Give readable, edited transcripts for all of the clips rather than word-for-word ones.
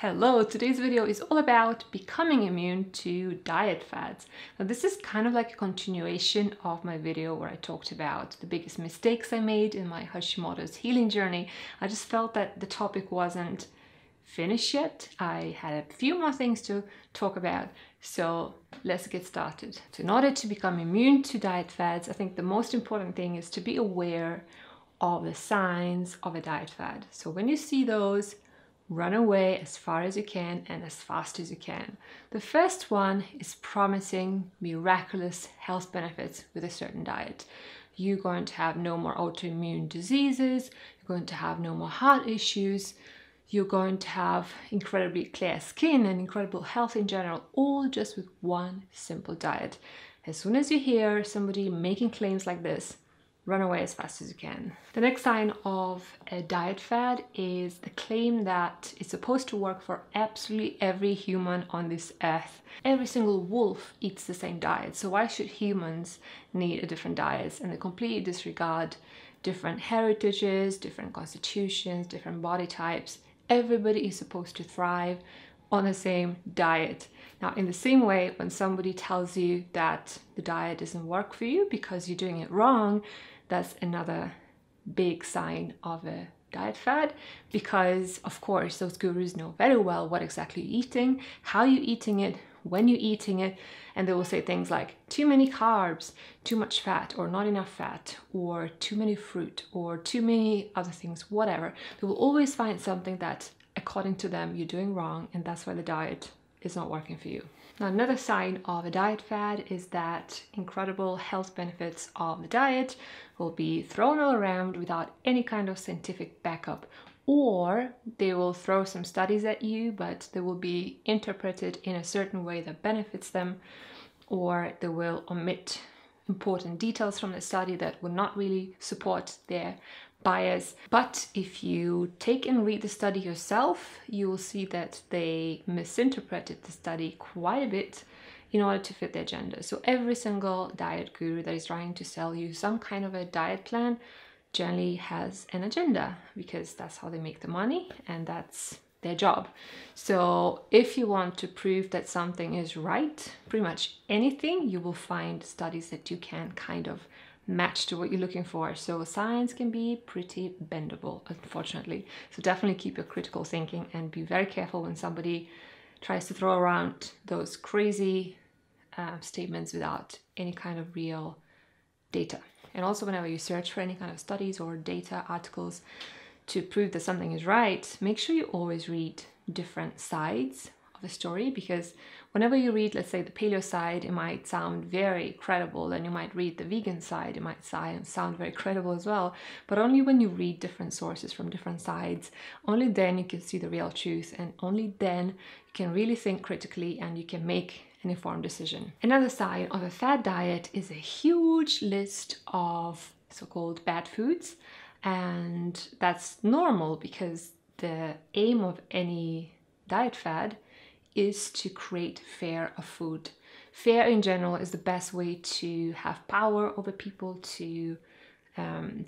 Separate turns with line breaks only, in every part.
Hello, today's video is all about becoming immune to diet fads. Now this is kind of like a continuation of my video where I talked about the biggest mistakes I made in my Hashimoto's healing journey. I just felt that the topic wasn't finished yet. I had a few more things to talk about, so let's get started. So in order to become immune to diet fads, I think the most important thing is to be aware of the signs of a diet fad. So when you see those, run away as far as you can and as fast as you can. The first one is promising miraculous health benefits with a certain diet. You're going to have no more autoimmune diseases, you're going to have no more heart issues, you're going to have incredibly clear skin and incredible health in general, all just with one simple diet. As soon as you hear somebody making claims like this, run away as fast as you can. The next sign of a diet fad is the claim that it's supposed to work for absolutely every human on this earth. Every single wolf eats the same diet, so why should humans need a different diet? And they completely disregard different heritages, different constitutions, different body types. Everybody is supposed to thrive on the same diet. Now, in the same way, when somebody tells you that the diet doesn't work for you because you're doing it wrong, that's another big sign of a diet fad, because of course those gurus know very well what exactly you're eating, how you're eating it, when you're eating it, and they will say things like too many carbs, too much fat, or not enough fat, or too many fruit, or too many other things, whatever. They will always find something that according to them you're doing wrong, and that's why the diet is not working for you. Now, another sign of a diet fad is that incredible health benefits of the diet will be thrown all around without any kind of scientific backup, or they will throw some studies at you, but they will be interpreted in a certain way that benefits them, or they will omit important details from the study that will not really support their bias. But if you take and read the study yourself, you will see that they misinterpreted the study quite a bit in order to fit their agenda. So every single diet guru that is trying to sell you some kind of a diet plan generally has an agenda, because that's how they make the money and that's their job. So if you want to prove that something is right, pretty much anything, you will find studies that you can kind of match to what you're looking for. So science can be pretty bendable, unfortunately. So definitely keep your critical thinking and be very careful when somebody tries to throw around those crazy statements without any kind of real data. And also, whenever you search for any kind of studies or data articles to prove that something is right, make sure you always read different sides of the story, because whenever you read, let's say, the paleo side, it might sound very credible, and you might read the vegan side, it might sound very credible as well, but only when you read different sources from different sides, only then you can see the real truth, and only then you can really think critically and you can make an informed decision. Another sign of a fad diet is a huge list of so-called bad foods, and that's normal because the aim of any diet fad is to create fear of food. Fear in general is the best way to have power over people, to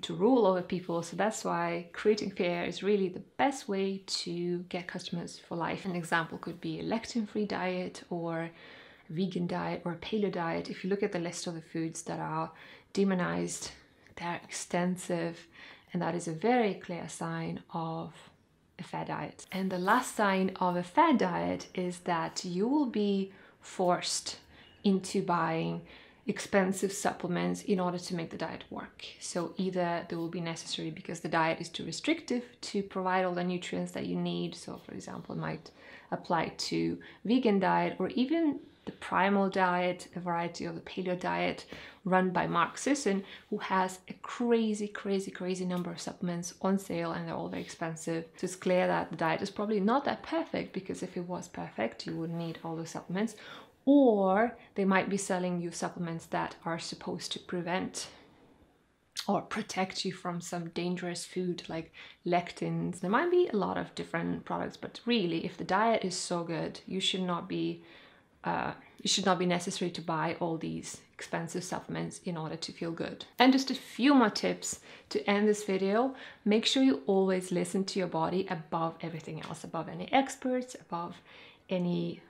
rule over people. So that's why creating fear is really the best way to get customers for life. An example could be a lectin-free diet, or a vegan diet, or a paleo diet. If you look at the list of the foods that are demonized, they're extensive, and that is a very clear sign of a fad diet. And the last sign of a fad diet is that you will be forced into buying expensive supplements in order to make the diet work. So either they will be necessary because the diet is too restrictive to provide all the nutrients that you need. So for example, it might apply to vegan diet, or even the primal diet, a variety of the paleo diet run by Mark Sisson, who has a crazy number of supplements on sale, and they're all very expensive. So it's clear that the diet is probably not that perfect, because if it was perfect, you wouldn't need all those supplements. Or they might be selling you supplements that are supposed to prevent or protect you from some dangerous food like lectins. There might be a lot of different products, but really, if the diet is so good, you should not be it should not be necessary to buy all these expensive supplements in order to feel good. And just a few more tips to end this video. Make sure you always listen to your body above everything else, above any experts, above any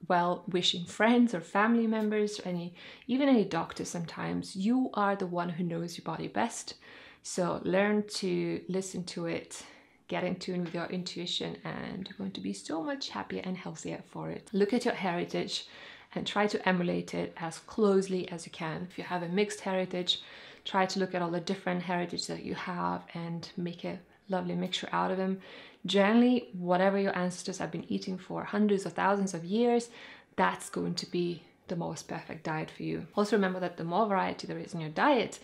well-wishing friends or family members, or even any doctor. Sometimes you are the one who knows your body best. So learn to listen to it, get in tune with your intuition, and you're going to be so much happier and healthier for it. Look at your heritage and try to emulate it as closely as you can. If you have a mixed heritage, try to look at all the different heritage that you have and make a lovely mixture out of them. Generally, whatever your ancestors have been eating for hundreds or thousands of years, that's going to be the most perfect diet for you. Also remember that the more variety there is in your diet,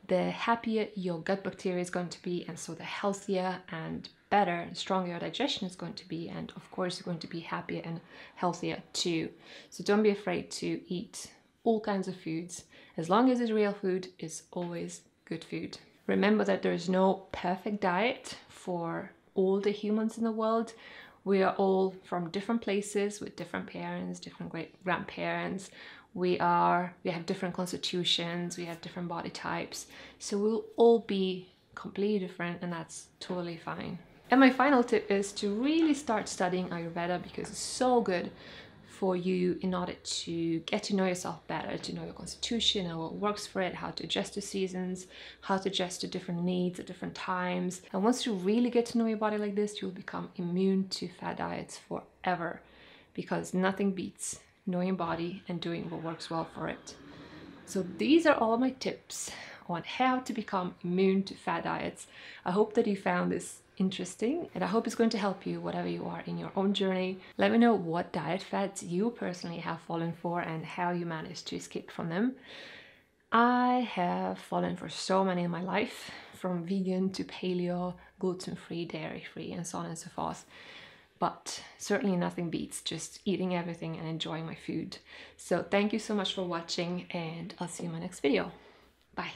the happier your gut bacteria is going to be, and so the healthier and better and stronger your digestion is going to be, and of course you're going to be happier and healthier too. So don't be afraid to eat all kinds of foods. As long as it's real food, it's always good food. Remember that there is no perfect diet for all the humans in the world. We are all from different places with different parents, different great grandparents. We have different constitutions, we have different body types. So we'll all be completely different, and that's totally fine. And my final tip is to really start studying Ayurveda, because it's so good for you in order to get to know yourself better, to know your constitution and what works for it, how to adjust to seasons, how to adjust to different needs at different times. And once you really get to know your body like this, you'll become immune to fad diets forever, because nothing beats knowing your body and doing what works well for it. So these are all my tips on how to become immune to fad diets. I hope that you found this interesting, and I hope it's going to help you whatever you are in your own journey. Let me know what diet fads you personally have fallen for and how you managed to escape from them. I have fallen for so many in my life, from vegan to paleo, gluten-free, dairy-free, and so on and so forth. But certainly nothing beats just eating everything and enjoying my food. So thank you so much for watching, and I'll see you in my next video. Bye.